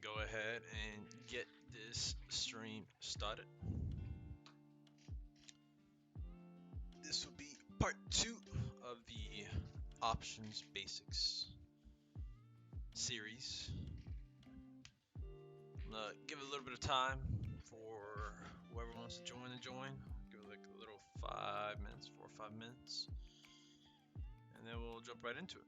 go ahead and get this stream started. This will be part 2 of the options basics series. I'm gonna give it a little bit of time for whoever wants to join. Give it like a little 5 minutes, 4 or 5 minutes, and then we'll jump right into it.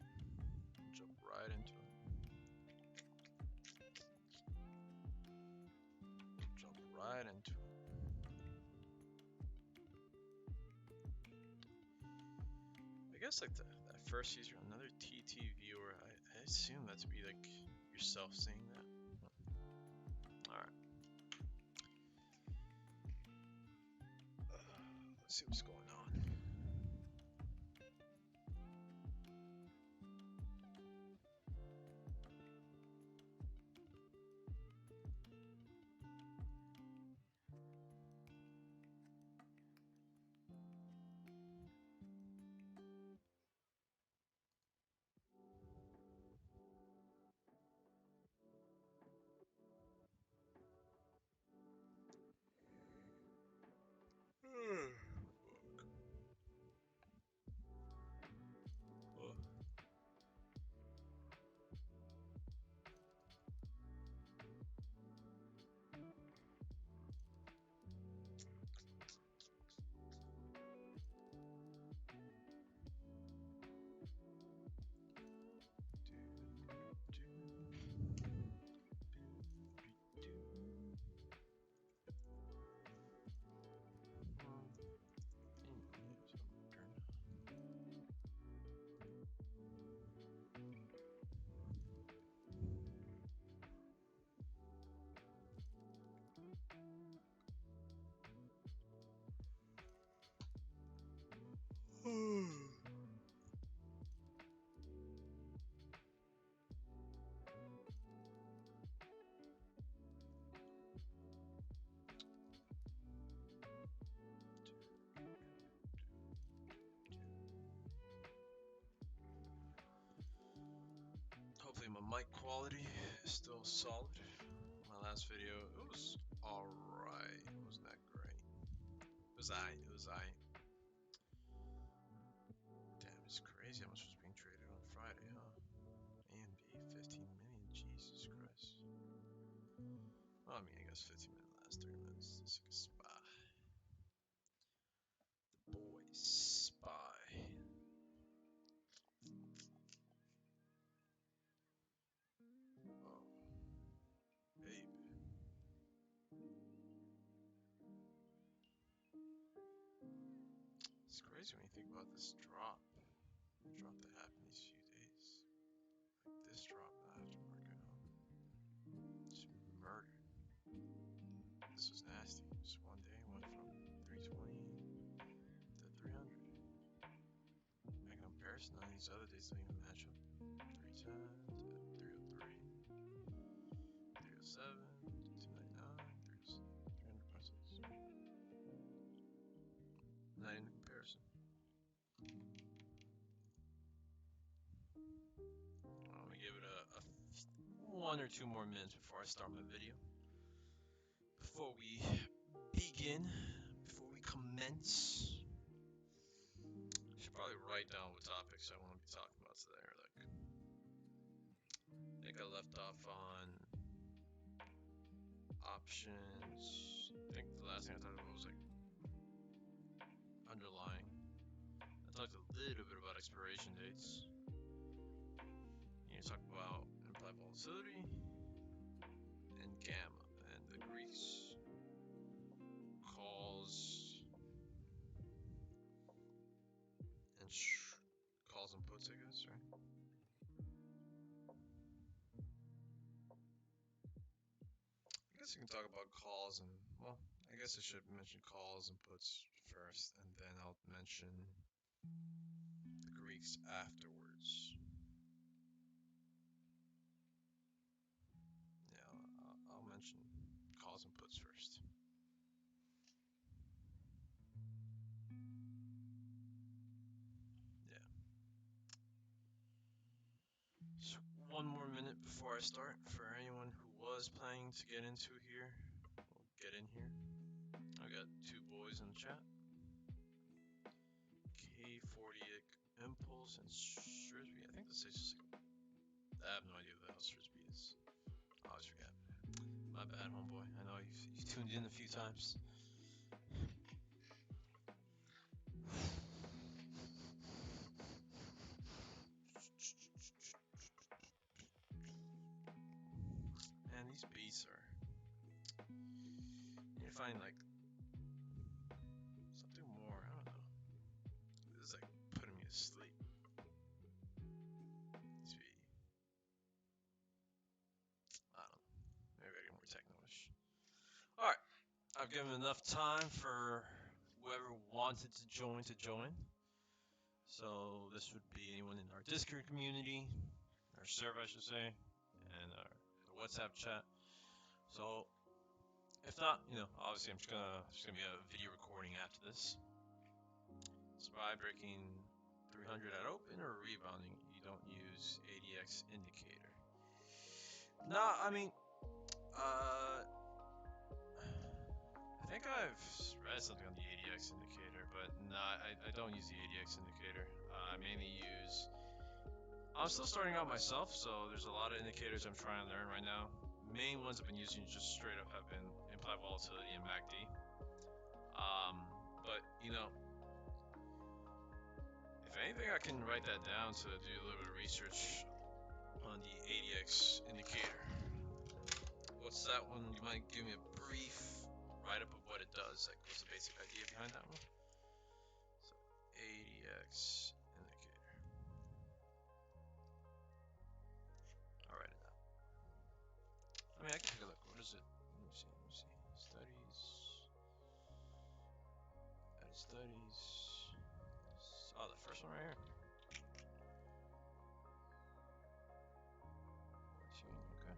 I guess like that first user, another TT viewer. I assume that to be like yourself saying that. All right. Let's see what's going on. Hopefully my mic quality is still solid. My last video, it was alright. It wasn't that great. It was aight. Damn, it's crazy how much was being traded on Friday, huh? AMD, 15 million, Jesus Christ. Well, I mean, I guess 15 minutes, last 3 minutes. It's like a spy. The boy spy. Oh, baby. It's crazy when you think about this drop. The drop that happened these few days. Like this drop that aftermarket. Just murdered. This was nasty. Just one day went from 320 to 300. By comparison, on these other days don't even match up. 310 to 303, 307, 299, 300 pesos. Not in comparison. I'm gonna give it a 1 or 2 more minutes before I start my video. Before we begin, before we commence, I should probably write down what topics I want to be talking about today. Like, I think I left off on options. I think the last thing I talked about was like underlying. I talked a little bit about expiration dates. You talk about implied volatility and gamma and the Greeks calls and calls and puts, I guess, right? I guess you can talk about calls and, well, I guess I should mention calls and puts first, and then I'll mention the Greeks afterwards. Yeah, I'll mention calls and puts first. Yeah. So 1 more minute before I start for anyone who was planning to get into here, we'll get in here. I got two boys in the chat. K40 Impulse and Shrisby. I think this is just. I have no idea what the hell Shrisby is. I always forget. My bad, homeboy. I know you've tuned in a few times. And these beats are. You need to find like something more. I don't know. This is like putting me to sleep. I don't know. Maybe I get more techno-ish. Alright. I've given enough time for whoever wanted to join. So this would be anyone in our Discord community, our server I should say, and our WhatsApp chat. So if not, obviously I'm just gonna be a video recording after this. Spy breaking 300 at open or rebounding, you don't use ADX indicator. Nah, I mean, I think I've read something on the ADX indicator, but nah, I don't use the ADX indicator. I mainly use. I'm still starting out myself, so there's a lot of indicators I'm trying to learn right now. Main ones I've been using just straight up have been implied volatility and MACD. But if anything, I can write that down to do a little bit of research on the ADX indicator. What's that one? You might give me a brief write-up of what it does. Like, what's the basic idea behind that one? So, ADX indicator. I'll write it down. I mean, I can take a look. What is it? Let me see. Studies. Add studies. Oh, the first one right here. 14, okay.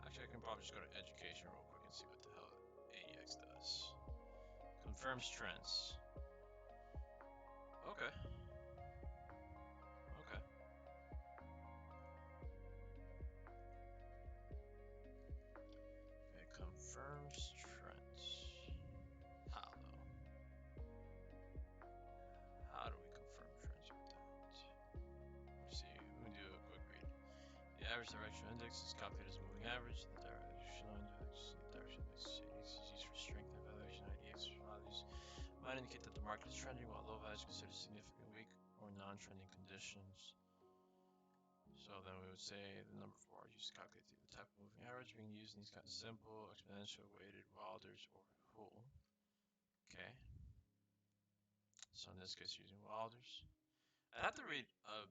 Actually, I can probably just go to education real quick and see what the hell ADX does. Confirms trends. Okay. Okay. It confirms trends. How though? How do we confirm trends with that? Let's see. Let me do a quick read. The average direction index is calculated as a moving average. The directional index is used for strength and evaluation. IDX values might indicate that the market is trending, while low values considered significantly weak or non-trending conditions. So then we would say the number 4 is used to calculate the type of moving average being used in these kinds of simple, exponential, weighted, Wilders, or Hull. Okay. So in this case, using Wilders. I have to read a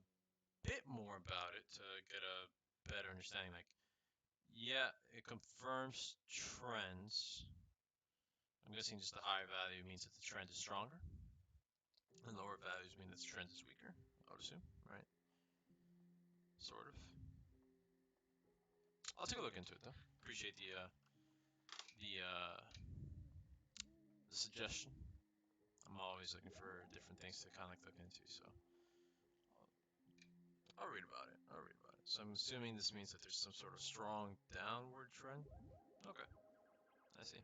bit more about it to get a better understanding. Like, yeah, it confirms trends. I'm guessing just the higher value means that the trend is stronger, and lower values mean that the trend is weaker, I would assume, right? Sort of. I'll take a look into it though. Appreciate the suggestion. I'm always looking for different things to kind of like look into, so I'll read about it. So I'm assuming this means that there's some sort of strong downward trend. Okay, I see.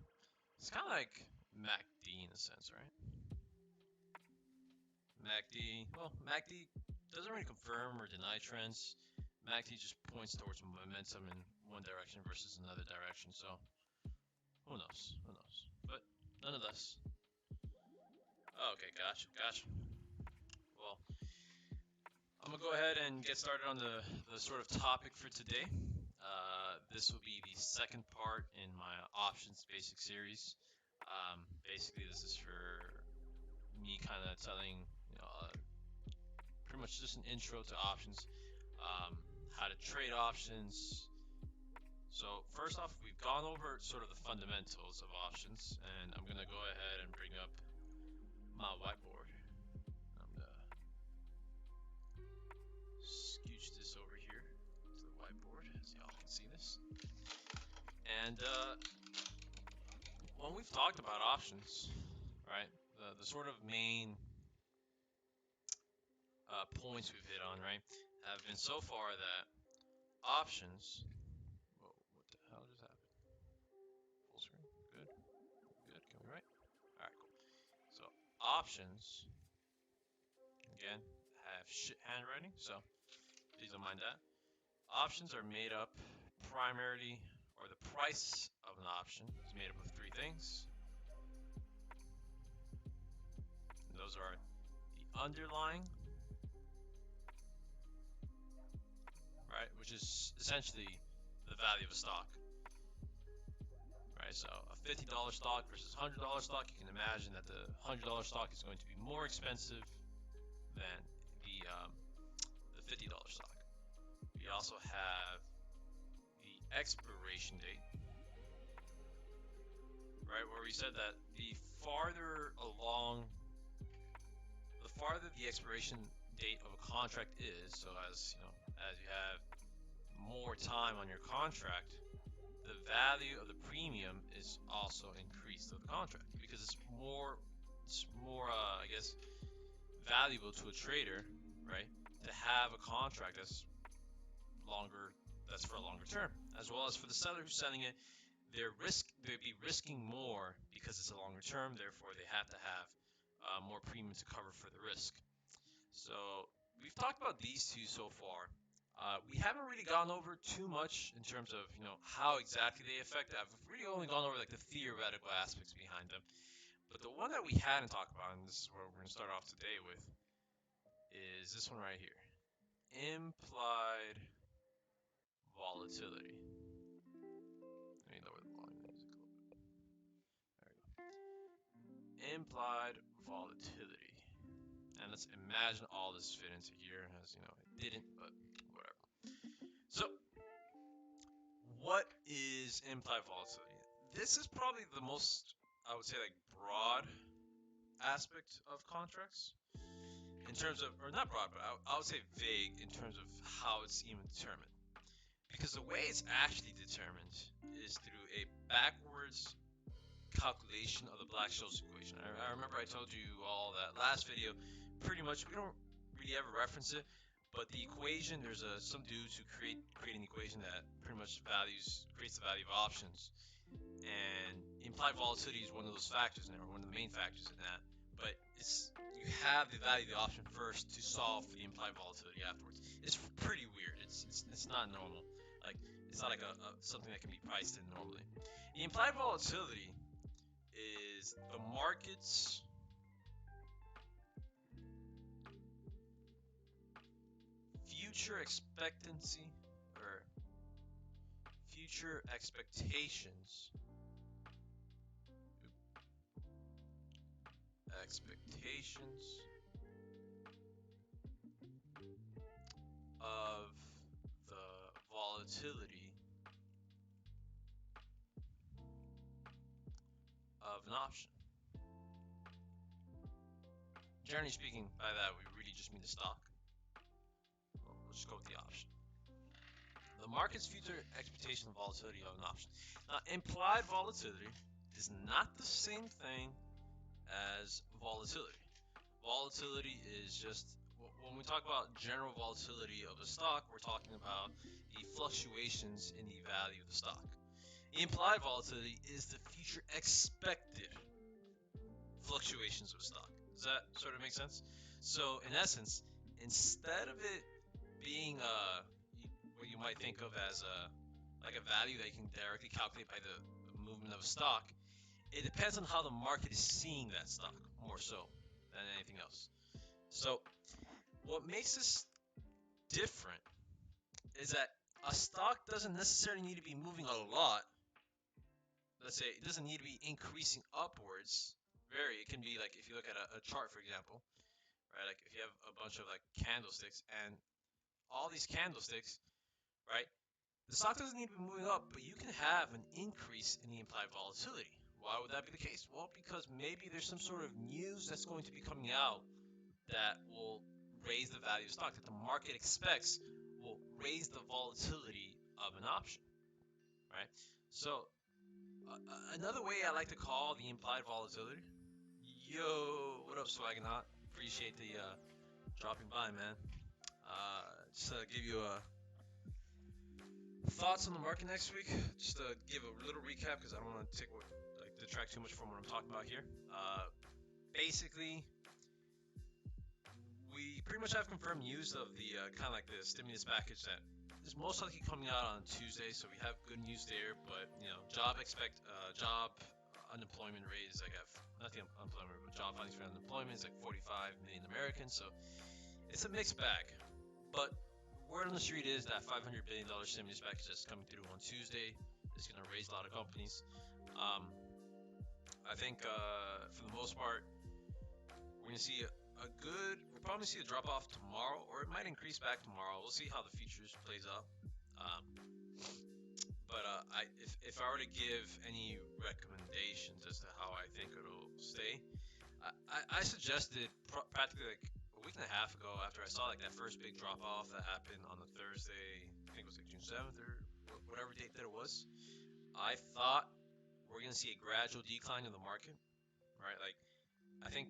It's kind of like MACD in a sense, right? MACD doesn't really confirm or deny trends. MACD just points towards momentum in one direction versus another direction, so who knows? But nonetheless. Okay, gotcha. Well, I'm gonna go ahead and get started on the sort of topic for today. This will be the second part in my options basic series. Basically, this is for me kind of telling, pretty much just an intro to options, how to trade options. So first off, we've gone over sort of the fundamentals of options, and I'm gonna go ahead and bring up my whiteboard. I'm gonna scooch this over here to the whiteboard so y'all can see this. And when we've talked about options, right, the sort of main points we've hit on, right, have been so far that options. Whoa, what the hell just happened? Full screen. Good. Good. Can we write? All right. Cool. So options again have shit handwriting, so please don't mind that. Options are made up primarily, or the price of an option is made up of three things. And those are the underlying, right, which is essentially the value of a stock. Right, so a $50 stock versus $100 stock, you can imagine that the $100 stock is going to be more expensive than the $50 stock. We also have the expiration date, right, where we said that the farther the expiration date of a contract is, so as you know, as you have more time on your contract, the value of the premium is also increased of the contract because it's more I guess valuable to a trader, right, to have a contract that's for a longer term, as well as for the seller who's selling it. They'd be risking more because it's a longer term, therefore they have to have more premium to cover for the risk. So we've talked about these two so far. We haven't really gone over too much in terms of how exactly they affect it. I've really only gone over like the theoretical aspects behind them. But the one that we hadn't talked about, and this is what we're going to start off today with, is this one right here. Implied volatility. Let me lower the volume music a little bit. There we go. Implied volatility. And let's imagine all this fit into here. As you know, it didn't, but whatever. So, what is implied volatility? This is probably the most, I would say, like broad aspect of contracts in terms of, or not broad, but I would say vague in terms of how it's even determined. Because the way it's actually determined is through a backwards calculation of the Black-Scholes equation. I remember I told you all that last video. Pretty much, we don't really ever reference it, but the equation, there's some dudes who create an equation that pretty much creates the value of options, and implied volatility is one of those factors in there, or one of the main factors in that. But you have the value of the option first to solve for the implied volatility afterwards. It's pretty weird. It's not normal. Like it's not like something that can be priced in normally. The implied volatility is the market's future expectancy or future expectations of the volatility of an option. Generally speaking, by that we really just mean the stock. We'll just go with the option. The market's future expectation of volatility of an option. Now, implied volatility is not the same thing as volatility. Volatility is just, when we talk about general volatility of a stock, we're talking about the fluctuations in the value of the stock. The implied volatility is the future expected fluctuations of a stock. Does that sort of make sense? So in essence, instead of it being what you might think of as like a value that you can directly calculate by the movement of a stock, it depends on how the market is seeing that stock more so than anything else. So what makes this different is that a stock doesn't necessarily need to be moving a lot. Let's say it doesn't need to be increasing upwards. It can be like if you look at a chart, for example, right? Like if you have a bunch of like candlesticks and all these candlesticks, right? The stock doesn't need to be moving up, but you can have an increase in the implied volatility. Why would that be the case? Well, because maybe there's some sort of news that's going to be coming out that will raise the value of stock, that the market expects will raise the volatility of an option, right? So another way I like to call the implied volatility. Yo, what up, Swaggernaut? Appreciate the dropping by, man. Just to give you thoughts on the market next week. Just to give a little recap because I don't want to detract too much from what I'm talking about here. Basically, we pretty much have confirmed news of the kind of like the stimulus package that is most likely coming out on Tuesday. So we have good news there. But job unemployment rate is like not the unemployment rate, but job findings for unemployment is like 45 million Americans. So it's a mixed bag. But word on the street is that $500 billion stimulus package that's coming through on Tuesday is going to raise a lot of companies. I think for the most part, we're going to see we'll probably see a drop off tomorrow, or it might increase back tomorrow. We'll see how the futures plays out. Um, but if I were to give any recommendations as to how I think it'll stay, I suggested practically like a week and a half ago after I saw like that first big drop off that happened on the Thursday, I think it was like June 7th or whatever date that it was. I thought we're gonna see a gradual decline in the market, right? Like I think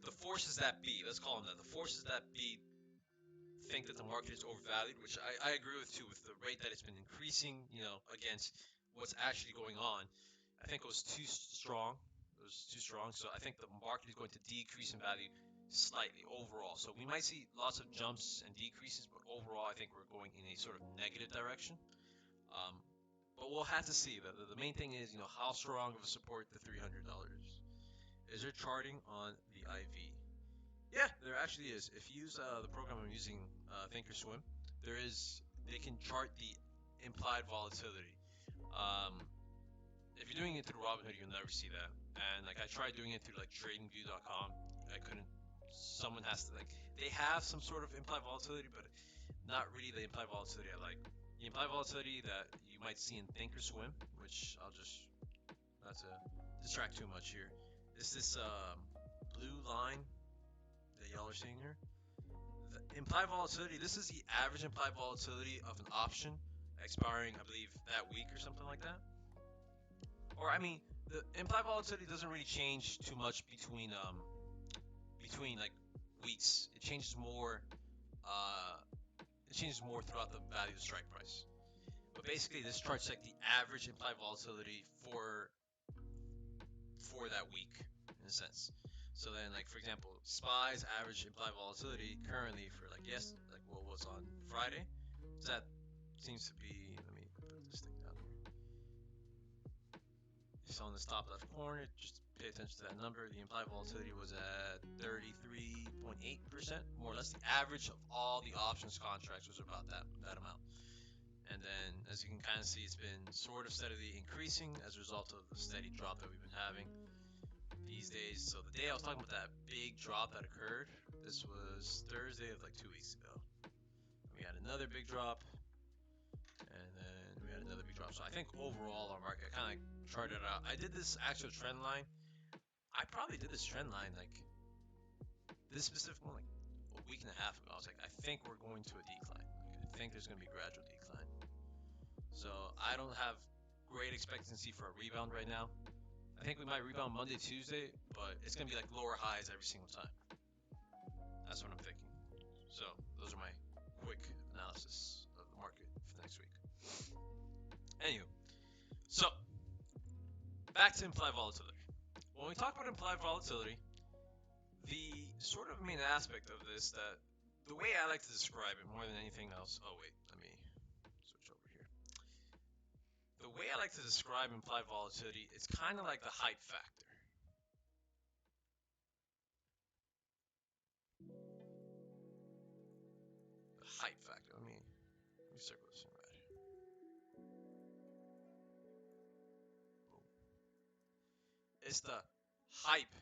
the forces that be, let's call them that, the forces that be think that the market is overvalued, which I agree with too, with the rate that it's been increasing, against what's actually going on. I think it was too strong. It was too strong. So I think the market is going to decrease in value slightly overall. So we might see lots of jumps and decreases, but overall I think we're going in a sort of negative direction. But we'll have to see. The main thing is, how strong of a support the $300 is. There charting on the IV? Yeah, there actually is. If you use the program I'm using, Thinkorswim, they can chart the implied volatility. If you're doing it through Robinhood, you'll never see that. And like I tried doing it through like TradingView.com, I couldn't. Someone has to they have some sort of implied volatility, but not really the implied volatility I like. The implied volatility that you might see in Thinkorswim, which I'll just not to distract too much here, is this blue line that y'all are seeing here. The implied volatility, this is the average implied volatility of an option expiring, I believe, that week or something like that. Or I mean, the implied volatility doesn't really change too much between like weeks. It changes more. Throughout the value of the strike price. But basically, this chart's like the average implied volatility for that week, in a sense. So then, like for example, SPY's average implied volatility currently for like what was on Friday, that seems to be. Let me put this thing down here. It's on the top left corner. Just pay attention to that number. The implied volatility was at 33.8%, more or less. The average of all the options contracts was about that amount. And then, as you can kind of see, it's been sort of steadily increasing as a result of the steady drop that we've been having these days. So the day I was talking about that big drop that occurred, this was Thursday of like 2 weeks ago. We had another big drop, and then we had another big drop. So I think overall our market kind of charted out. I did this actual trend line. I probably did this trend line like this specific one like a week and a half ago. I was like, I think we're going to a decline. I think there's going to be gradual decline. So I don't have great expectancy for a rebound right now. I think we might rebound Monday, Tuesday, but it's going to be like lower highs every single time. That's what I'm thinking. So those are my quick analysis of the market for next week. Anywho, so back to implied volatility. When we talk about implied volatility, the sort of main aspect of this, that the way I like to describe it more than anything else. Oh wait, let me switch over here. The way I like to describe implied volatility, it's kind of like the hype factor. The hype factor. Let me circle this in red. It's the hype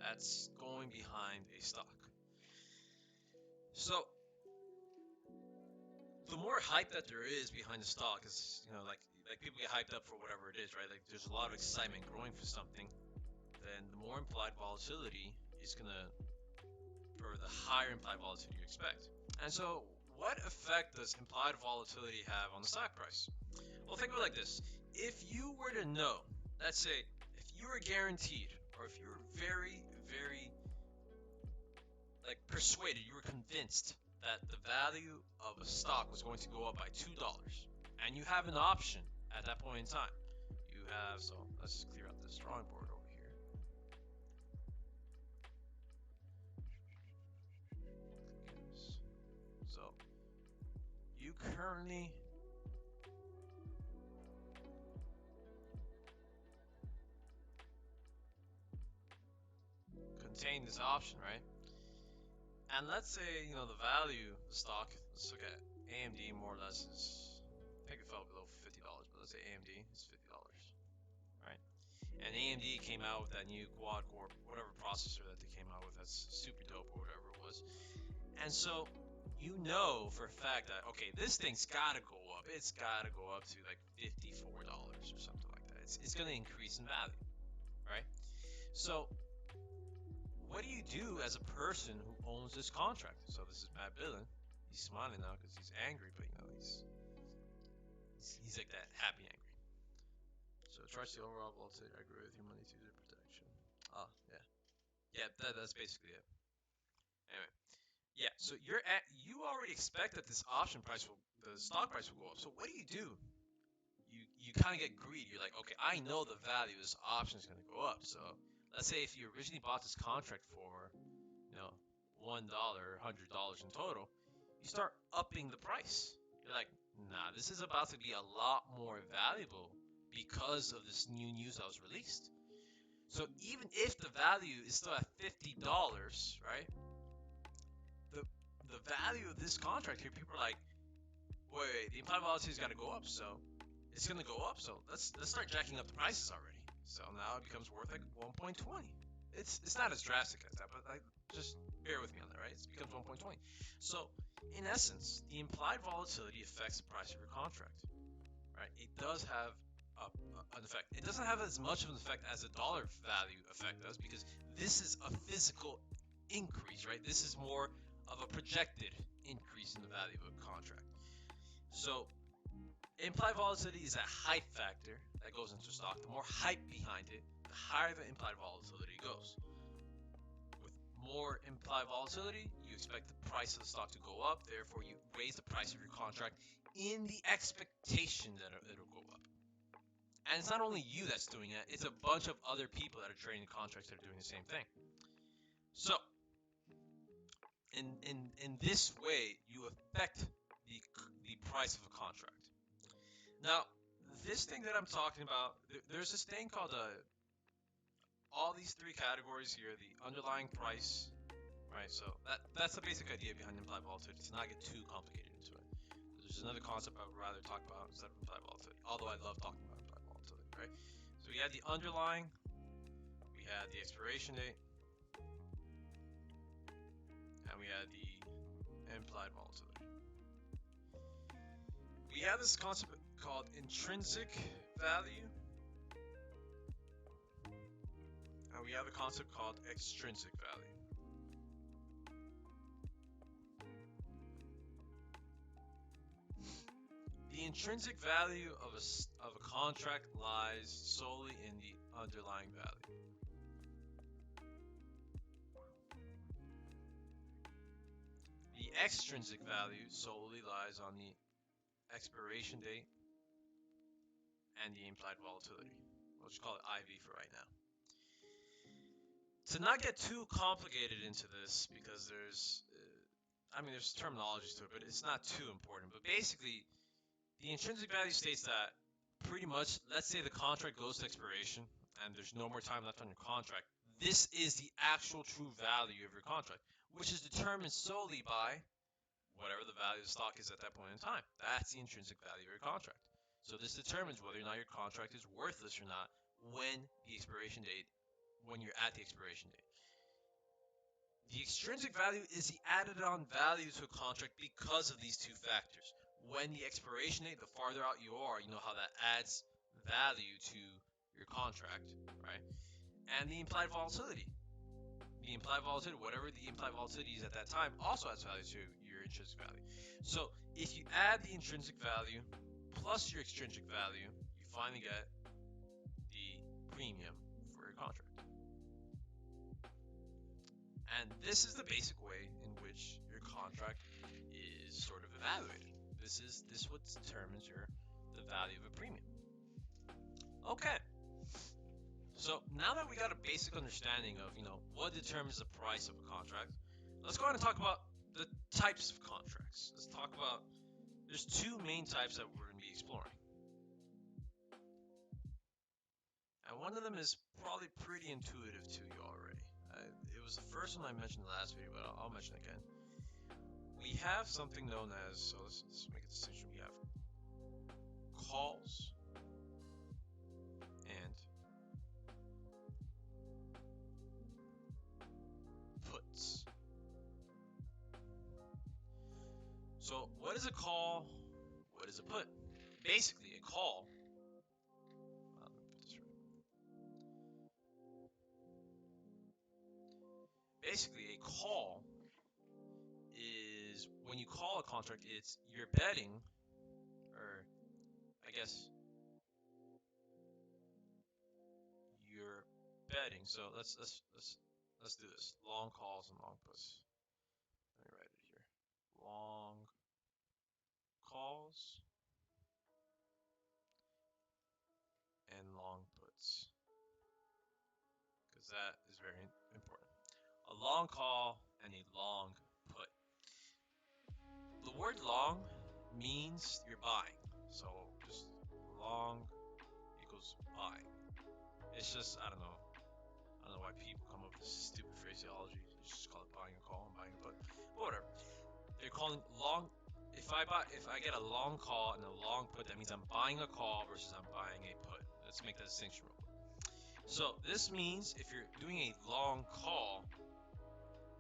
that's going behind a stock. So the more hype that there is behind the stock is, like people get hyped up for whatever it is, right? Like there's a lot of excitement growing for something, then the more implied volatility is gonna, or the higher implied volatility you expect. And so what effect does implied volatility have on the stock price? Well, think of it like this. If you were to know, let's say, if you were guaranteed, or if you were very, very, like persuaded, you were convinced that the value of a stock was going to go up by $2, and you have an option at that point in time. You have, so let's just clear out this drawing board over here. So you currently contain this option, right? And let's say, the value of the stock, let's look at AMD more or less is, I think it fell below $50, but let's say AMD is $50, right? And AMD came out with that new quad core, whatever processor that they came out with, that's super dope or whatever it was. And so, you know for a fact that, okay, this thing's gotta go up. It's gotta go up to like $54 or something like that. It's gonna increase in value, right? So, what do you do as a person who owns this contract? So this is Matt Billen. He's smiling now because he's angry, but he's like that happy angry. So trust the overall volatility. I agree with your money to the protection. Oh yeah, that's basically it. Anyway, yeah. So you already expect that this option price the stock price will go up. So what do? You kind of get greedy. You're like, okay, I know the value of this option is going to go up. So let's say if you originally bought this contract for, $1, $100 in total, you start upping the price. You're like, nah, this is about to be a lot more valuable because of this new news that was released. So even if the value is still at $50, right? The value of this contract here, people are like, wait, the implied velocity's got to go up, so it's gonna go up. So let's start jacking up the prices already. So now it becomes worth like 1.20. It's not as drastic as that, but just bear with me on that, right? It becomes 1.20. So in essence, the implied volatility affects the price of your contract, right? It does have an effect. It doesn't have as much of an effect as the dollar value effect does because this is a physical increase, right? This is more of a projected increase in the value of a contract. So implied volatility is a hype factor that goes into stock. The more hype behind it, the higher the implied volatility goes. With more implied volatility, you expect the price of the stock to go up. Therefore, you raise the price of your contract in the expectation that it'll go up. And it's not only you that's doing it, it's a bunch of other people that are trading contracts that are doing the same thing. So, in this way, you affect the price of a contract. Now, this thing that I'm talking about, there's this thing called all these three categories here, the underlying price, right? So that's the basic idea behind implied volatility, to not get too complicated into it. There's another concept I would rather talk about instead of implied volatility, although I love talking about implied volatility, right? So we had the underlying, we had the expiration date, and we had the implied volatility. We have this concept called intrinsic value, and we have a concept called extrinsic value. The intrinsic value of a contract lies solely in the underlying value. The extrinsic value solely lies on the expiration date and the implied volatility. We'll just call it IV for right now. To not get too complicated into this, because there's terminologies to it, but it's not too important. But basically, the intrinsic value states that pretty much, let's say the contract goes to expiration and there's no more time left on your contract. This is the actual true value of your contract, which is determined solely by whatever the value of the stock is at that point in time. That's the intrinsic value of your contract. So this determines whether or not your contract is worthless or not when you're at the expiration date. The extrinsic value is the added on value to a contract because of these two factors. When the expiration date, the farther out you are, you know how that adds value to your contract, right? And the implied volatility. The implied volatility, whatever the implied volatility is at that time, also adds value to your intrinsic value. So if you add the intrinsic value plus your extrinsic value, you finally get the premium for your contract. And this is the basic way in which your contract sort of evaluated. This what determines the value of a premium. Okay. So now that we got a basic understanding of what determines the price of a contract, let's go ahead and talk about the types of contracts. Let's talk about there's two main types that we're going to be exploring. And one of them is probably pretty intuitive to you already. It was the first one I mentioned in the last video, but I'll mention it again. We have something known as, so let's make a distinction. We have calls and puts. So what is a call? What is a put? Basically, a call. Let me put this right. Basically, a call is when you call a contract, you're betting, or I guess you're betting. So let's do this. Long calls and long puts. Let me write it here. Long calls and long puts, because that is very important. A long call and a long put. The word long means you're buying, so just long equals buying. It's just I don't know why people come up with this stupid phraseology. You just call it buying a call and buying a put, but whatever. They're calling long. If I get a long call and a long put, that means I'm buying a call versus I'm buying a put. Let's make that distinction real quick. So this means if you're doing a long call,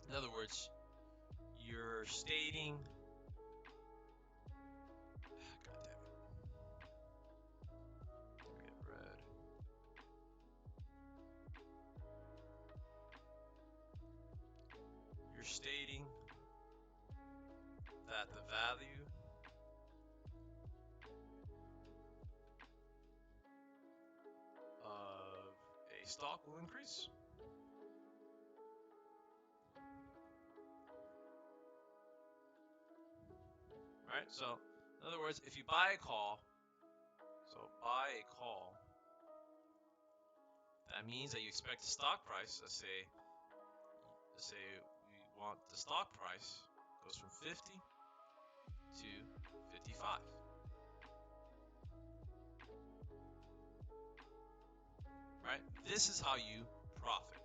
in other words, you're stating, God damn it, let me get red. You're stating that the value of a stock will increase. Right? So, in other words, if you buy a call, that means that you expect the stock price, let's say we want the stock price goes from 50 to 55. Right? This is how you profit.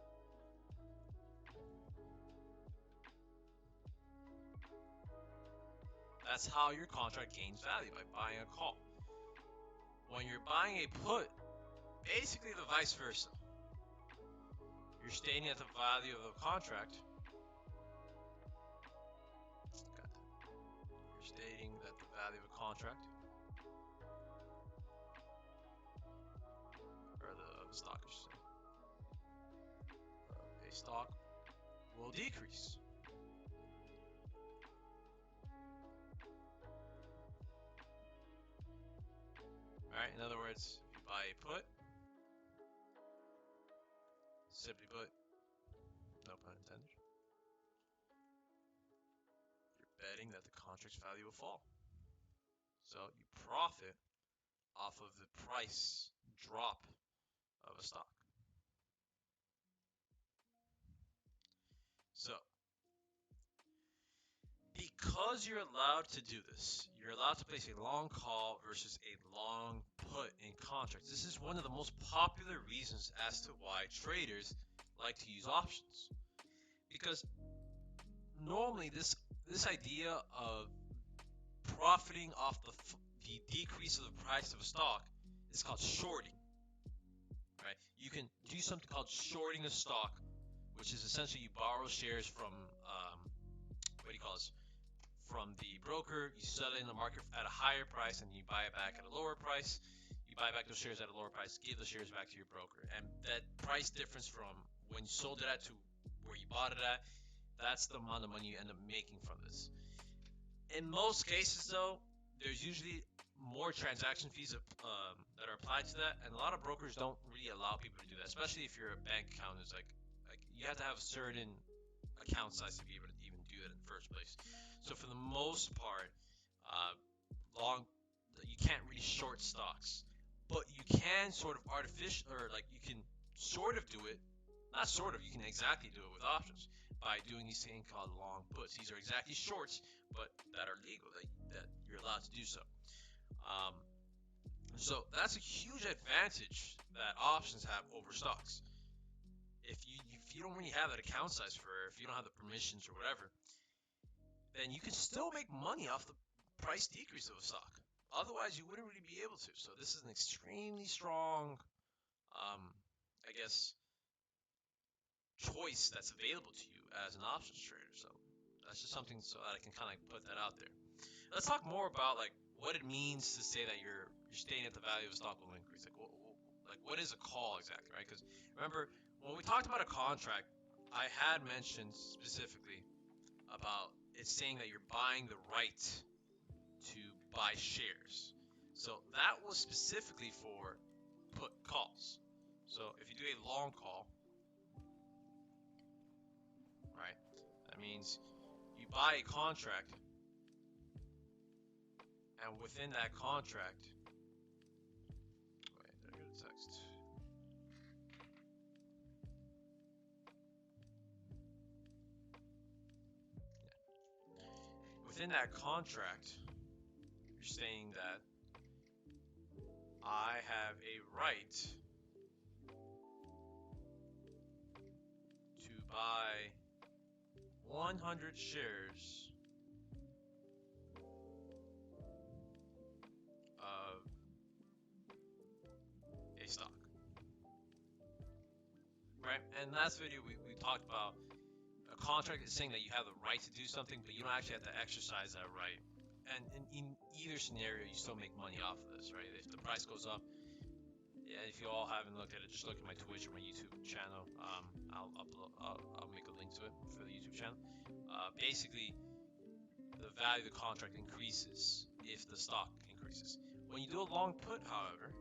That's how your contract gains value, by buying a call. When you're buying a put, basically the vice versa. You're stating that the value of the contract. You're stating that the value of a contract, or of the stock, I should say, a stock will decrease. Alright, in other words, if you buy a put, simply put, no pun intended, you're betting that the contract's value will fall. So you profit off of the price drop of a stock. So, because you're allowed to do this, you're allowed to place a long call versus a long put in contracts. This is one of the most popular reasons as to why traders like to use options. Because normally this idea of profiting off the decrease of the price of a stock is called shorting. Right? You can do something called shorting a stock, which is essentially you borrow shares from from the broker, you sell it in the market at a higher price, and you buy it back at a lower price. You buy back those shares at a lower price, give the shares back to your broker, and that price difference from when you sold it at to where you bought it at, that's the amount of money you end up making from this. In most cases, though, there's usually more transaction fees that are applied to that, and a lot of brokers don't really allow people to do that, especially if you're a bank account. It's like you have to have a certain account size to be able to even do that in the first place. So for the most most part, long you can't really short stocks, but you can sort of artificial or like you can sort of do it. Not sort of, you can exactly do it with options by doing these things called long puts. These are exactly shorts, but that are legal, that you're allowed to do so. Um, so that's a huge advantage that options have over stocks. If you don't really have that account size for it, if you don't have the permissions or whatever, then you can still make money off the price decrease of a stock. Otherwise, you wouldn't really be able to. So this is an extremely strong, I guess, choice that's available to you as an options trader. So that's just something so that I can kind of put that out there. Let's talk more about like what it means to say that you're staying at the value of a stock will increase. Like what is a call exactly, right? Because remember when we talked about a contract, I had mentioned specifically about it saying that you're buying the right to buy shares. So that was specifically for put calls. So if you do a long call, right, that means you buy a contract, and within that contract, wait, did I get a text? Within that contract, you're saying that I have a right to buy 100 shares of a stock, right? And last video we talked about a contract is saying that you have the right to do something, but you don't actually have to exercise that right. And in either scenario, you still make money off of this, right? If the price goes up, yeah, if you all haven't looked at it, just look at my Twitch or my YouTube channel. I'll make a link to it for the YouTube channel. Basically, the value of the contract increases if the stock increases. When you do a long put, however,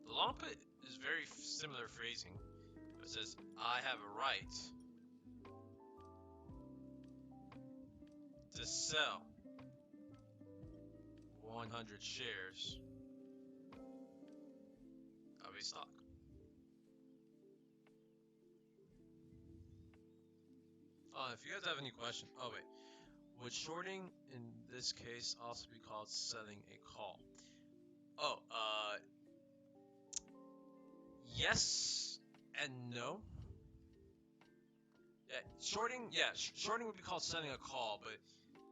the long put is very similar phrasing. It says, I have a right to sell 100 shares of a stock. If you guys have any questions, oh wait, would shorting in this case also be called selling a call? Oh, yes and no. Shorting would be called selling a call, but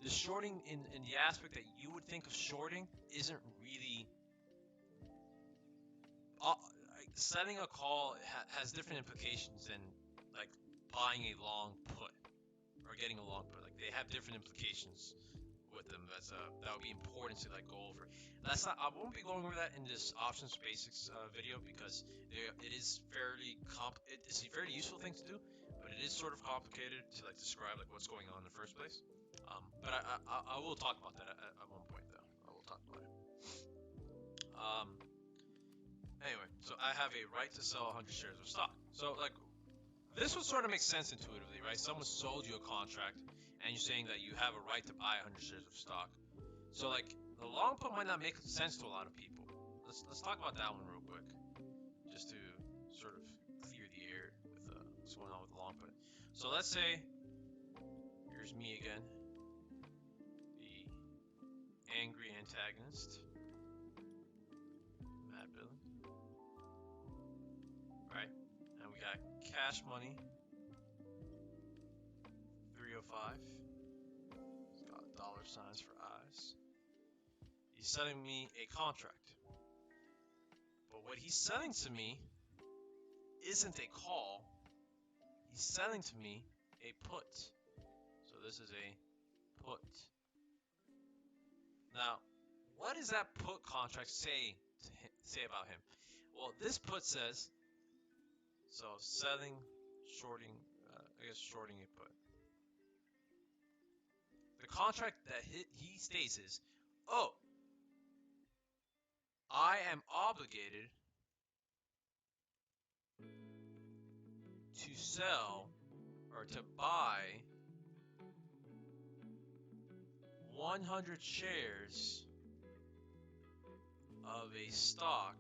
the shorting in the aspect that you would think of shorting isn't really. Selling a call has different implications than like buying a long put or getting a long put. Like they have different implications with them. That would be important to like go over. That's not. I won't be going over that in this options basics video because it is it's a fairly useful thing to do, but it is sort of complicated to like describe like what's going on in the first place. But I will talk about that at one point though. I will talk about it. Anyway, so I have a right to sell 100 shares of stock. So like this would sort of make sense intuitively, right? Someone sold you a contract and you're saying that you have a right to buy 100 shares of stock. So like the long put might not make sense to a lot of people. Let's talk about that one real quick, just to sort of clear the air with what's going on with the long put. So let's say here's me again, the angry antagonist, Mad Billy, right? And we got Cash Money 305. It's got dollar signs for eyes. He's selling me a contract. But what he's selling to me isn't a call. He's selling to me a put. So this is a put. Now, what does that put contract say about him? Well, this put says, so selling, shorting, shorting a put. The contract that he states is, oh, I am obligated to sell or to buy 100 shares of a stock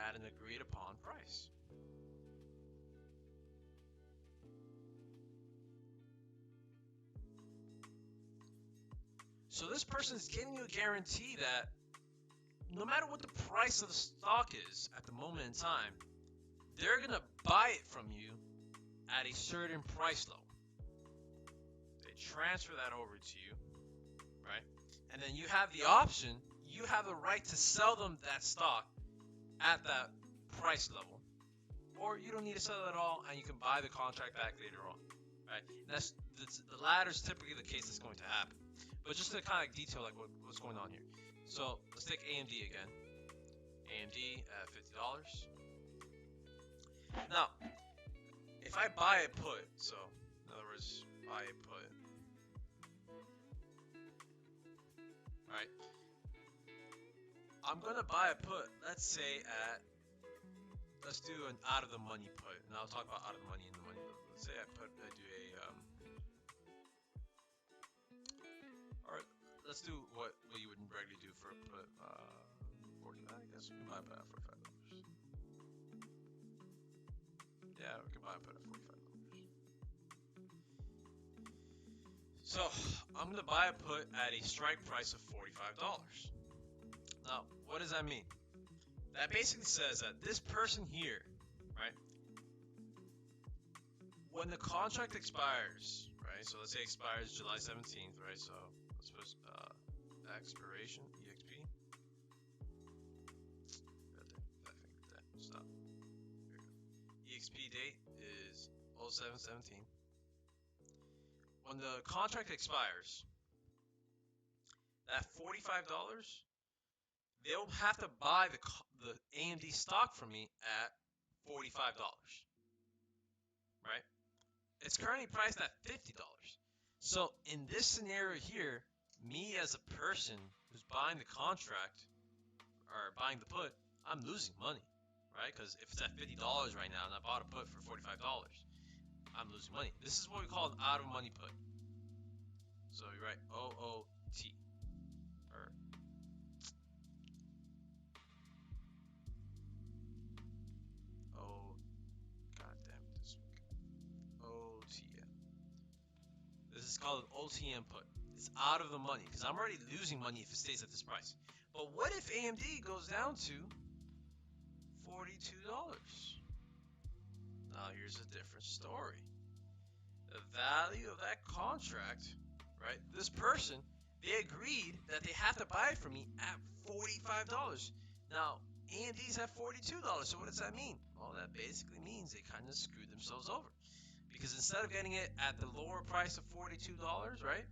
at an agreed upon price. So this person is giving you a guarantee that no matter what the price of the stock is at the moment in time, they're going to buy it from you at a certain price level. They transfer that over to you, right? And then you have the option, you have the right to sell them that stock at that price level. Or you don't need to sell it at all, and you can buy the contract back later on, right? And that's the latter is typically the case that's going to happen. But just to kind of detail like what's going on here. So let's take AMD again. AMD at $50. Now, if I buy a put, so in other words, buy a put, right? I'm gonna buy a put. Let's say let's do an out of the money put, and I'll talk about out of the money and the money. Let's say I do or let's do what you would regularly do for a put. 40. I guess we can buy a put at $45. Yeah, we can buy a put at $45. So I'm gonna buy a put at a strike price of $45. Now, what does that mean? That basically says that this person here, right, when the contract expires, right, so let's say it expires July 17th, right, so let's put expiration, EXP. Stop. EXP date is 07/17. When the contract expires, that $45, they'll have to buy the AMD stock from me at $45, right? It's currently priced at $50. So in this scenario here, me as a person who's buying the contract or buying the put, I'm losing money, right? Because if it's at $50 right now and I bought a put for $45, I'm losing money. This is what we call an out of money put. So you write OOT. Or OTM. This is called an OTM put. It's out of the money because I'm already losing money if it stays at this price. But what if AMD goes down to $42? Now here's a different story. The value of that contract, right? This person, they agreed that they have to buy it from me at $45. Now, AMD's at $42. So what does that mean? Well, that basically means they kind of screwed themselves over. Because instead of getting it at the lower price of $42, right?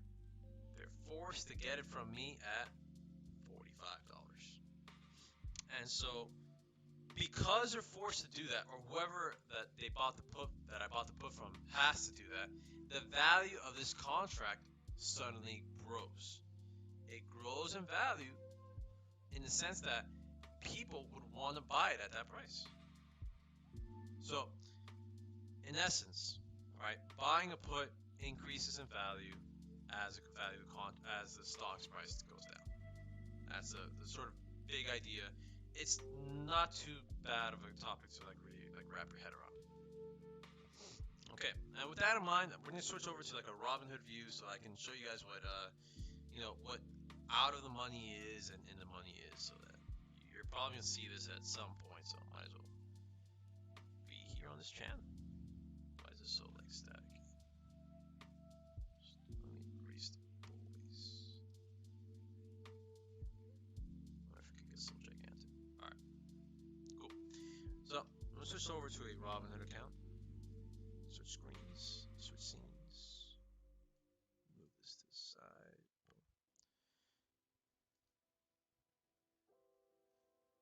They're forced to get it from me at $45. And so because they're forced to do that, or whoever that I bought the put from has to do that, the value of this contract suddenly grows. It grows in value in the sense that people would want to buy it at that price. So, in essence, right, buying a put increases in value as the stock's price goes down. That's the sort of big idea. It's not too bad of a topic to really wrap your head around. Okay, and with that in mind, we're gonna switch over to a Robinhood view so I can show you guys what what out of the money is and in the money is, so that you're probably gonna see this at some point. So might as well be here on this channel. Why is it so static? Let me erase the boys. I wonder if it could get so gigantic. Alright. Cool. So I'm gonna switch over to a Robinhood account. Switch screens, switch scenes. Move this to the side.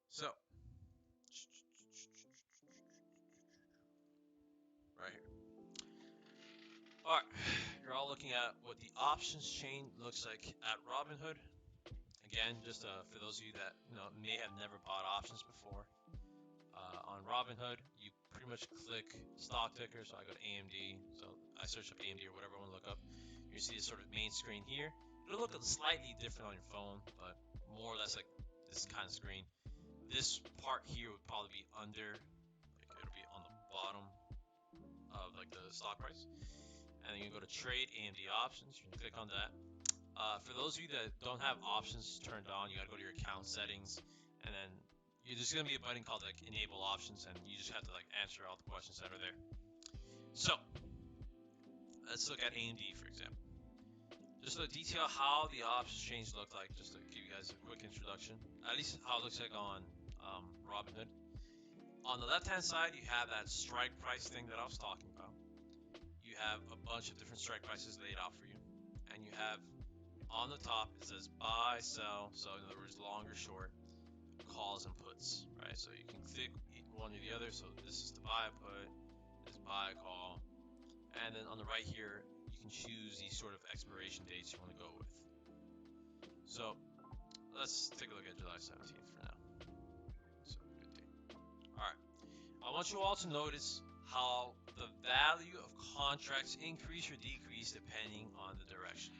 So right here. Alright, you're all looking at what the options chain looks like at Robinhood. Again, just for those of you that may have never bought options before, on Robinhood, you pretty much click stock ticker. So I go to AMD. So I search up AMD or whatever I want to look up. You're You see this sort of main screen here. It'll look slightly different on your phone, but more or less like this kind of screen. This part here would probably be under, like it'll be on the bottom of like the stock price. And then you go to trade AMD options. You can click on that. For those of you that don't have options turned on, you gotta go to your account settings, and then there's gonna be a button called like enable options, and you just have to like answer all the questions that are there. So let's look at AMD for example. Just to detail how the options change look like, just to give you guys a quick introduction, at least how it looks like on Robinhood. On the left hand side, you have that strike price thing that I was talking about. You have a bunch of different strike prices laid out for you, and you have on the top it says buy, sell, so in other words long or short, calls and puts, right? So you can click one or the other. So this is the buy put, this is buy call, and then on the right here you can choose the sort of expiration dates you want to go with. So let's take a look at July 17th for now. So good day. Alright, I want you all to notice how the value of contracts increase or decrease depending on the direction.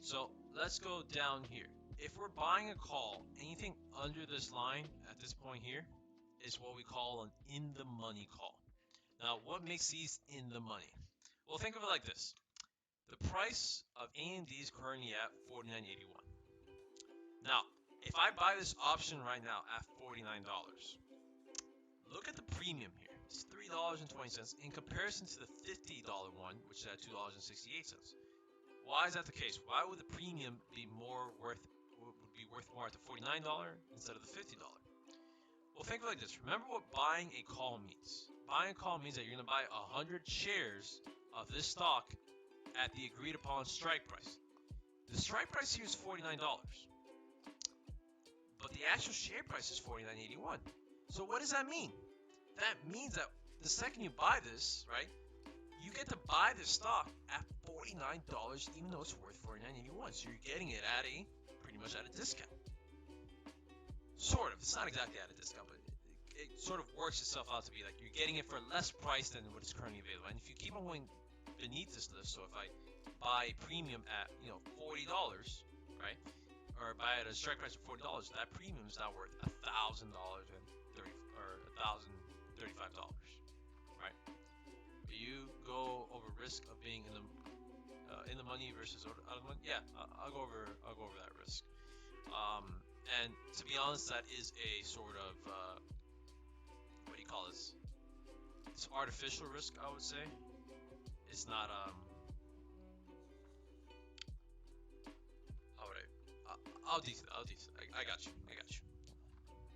So let's go down here. If we're buying a call, anything under this line at this point here is what we call an in the money call. Now, what makes these in the money? Well, think of it like this. The price of AMD is currently at $49.81. Now, if I buy this option right now at $49, look at the premium here. It's $3.20 in comparison to the $50 one, which is at $2.68. Why is that the case? Why would the premium be worth more at the $49 instead of the $50? Well, think of it like this. Remember what buying a call means. Buying a call means that you're going to buy 100 shares of this stock at the agreed upon strike price. The strike price here is $49, but the actual share price is $49.81. So what does that mean? That means that the second you buy this, right, you get to buy this stock at $49 even though it's worth $49.81. So you're getting it at pretty much at a discount. Sort of. It's not exactly at a discount, but it sort of works itself out to be like you're getting it for less price than what is currently available. And if you keep on going beneath this list, so if I buy premium at $40, right, or buy at a strike price of $40, that premium is now worth $1,035, right? But you go over risk of being in the money versus out of the money. Yeah, I'll go over that risk. And to be honest, that is a sort of what do you call this? It's artificial risk, I would say. It's not I'll detail. I got you.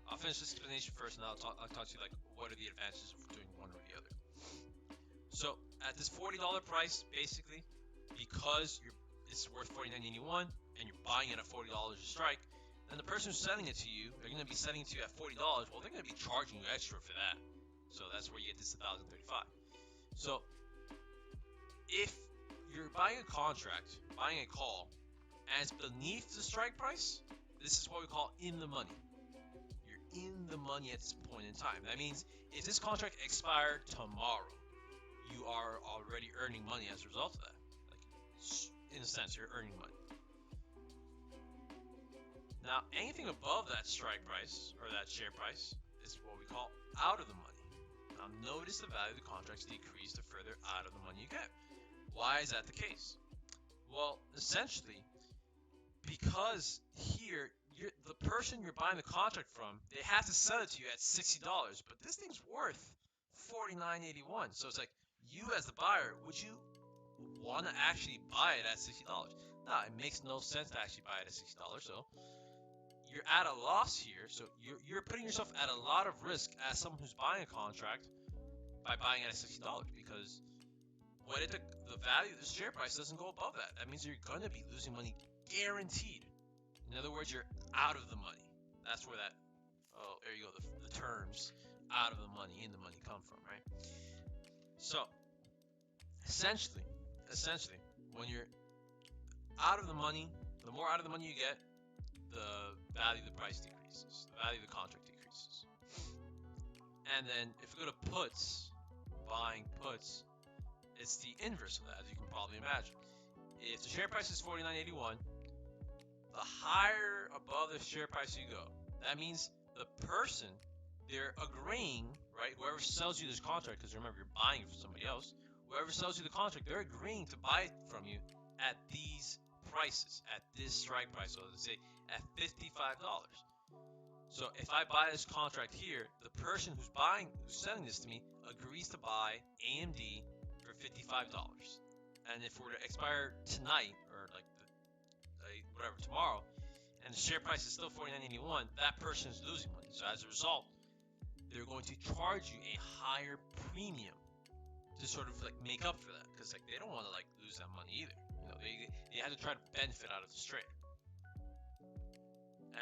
I'll finish this explanation first, and I'll talk to you like what are the advantages of doing one or the other. So at this $40 price, basically, because it's worth $49.81 and you're buying it at $40 a strike, then the person who's selling it to you, they're going to be selling it to you at $40. Well, they're going to be charging you extra for that. So that's where you get this $1,035. So if you're buying a contract, buying a call, and it's beneath the strike price, this is what we call in the money. You're in the money at this point in time. That means if this contract expired tomorrow, you are already earning money as a result of that. Like, in a sense, you're earning money. Now, anything above that strike price or that share price is what we call out of the money. Now, notice the value of the contracts decrease the further out of the money you get. Why is that the case? Well, essentially, because here, the person you're buying the contract from, they have to sell it to you at $60, but this thing's worth $49.81. So it's like, you as the buyer, would you want to actually buy it at $60? No, it makes no sense to actually buy it at $60. So you're at a loss here. So you're putting yourself at a lot of risk as someone who's buying a contract by buying it at $60, because what if the value of the share price doesn't go above that? That means you're going to be losing money guaranteed. In other words, you're out of the money. That's where that, there you go, the terms out of the money, in the money come from, right? So essentially, when you're out of the money, the more out of the money you get, the value of the price decreases, the value of the contract decreases. And then if we go to puts, buying puts, it's the inverse of that, as you can probably imagine. if the share price is $49.81, the higher above the share price you go, that means the person, they're agreeing, right? Whoever sells you this contract, because remember, you're buying it from somebody else. Whoever sells you the contract, they're agreeing to buy it from you at these prices, at this strike price. So let's say at $55. So if I buy this contract here, the person who's selling this to me, agrees to buy AMD for $55. And if it were to expire tonight, or like whatever tomorrow, and the share price is still $49.81, that person is losing money. So as a result, they're going to charge you a higher premium to sort of like make up for that, because like they don't want to like lose that money either. You know, they have to try to benefit out of this trade.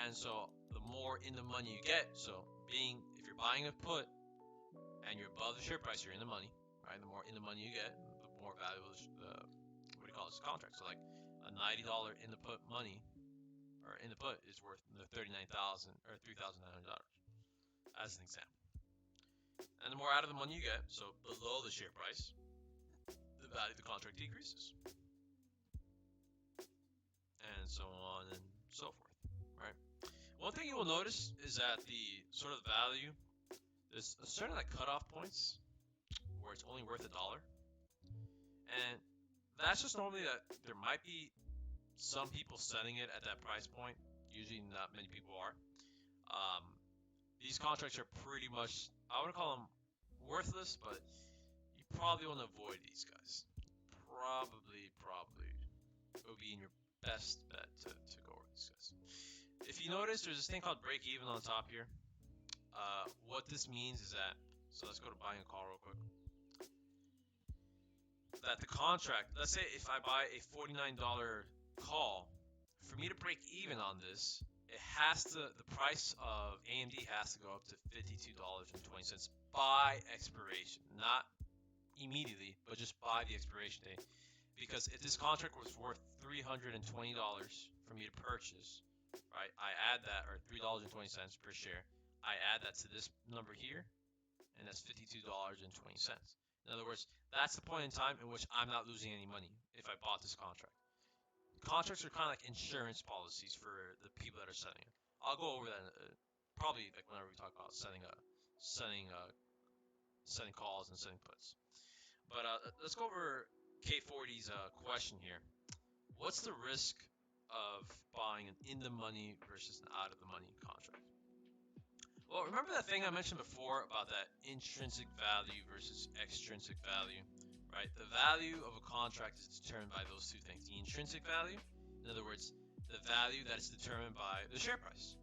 And so the more in the money you get, so if you're buying a put and you're above the share price, you're in the money, right? The more in the money you get, the more valuable is this contract. So like a $90 in the put money, or in the put, is worth $39,000 or $3,900 as an example. And the more out of the money you get, so below the share price, the value of the contract decreases, and so on and so forth, right? One thing you will notice is that the sort of value, there's a certain like cutoff points where it's only worth $1, and that's just normally that there might be some people setting it at that price point. Usually not many people are. These contracts are pretty much, I wouldn't call them worthless, but you probably want to avoid these guys. Probably it would be in your best bet to go over these guys. If you notice, there's this thing called break even on top here. What this means is that, so let's go to buying a call real quick. That the contract, let's say if I buy a $49 call, for me to break even on this, the price of AMD has to go up to $52.20 by expiration, not immediately, but just by the expiration date. Because if this contract was worth $320 for me to purchase, right, I add that, or $3.20 per share, I add that to this number here, and that's $52.20. In other words, that's the point in time in which I'm not losing any money if I bought this contract. Contracts are kind of like insurance policies for the people that are selling it. I'll go over that probably like whenever we talk about selling calls and selling puts. But let's go over K40's question here. What's the risk of buying an in the money versus an out of the money contract? Well, remember that thing I mentioned before about that intrinsic value versus extrinsic value, right? The value of a contract is determined by those two things. The intrinsic value, in other words, the value that is determined by the share price,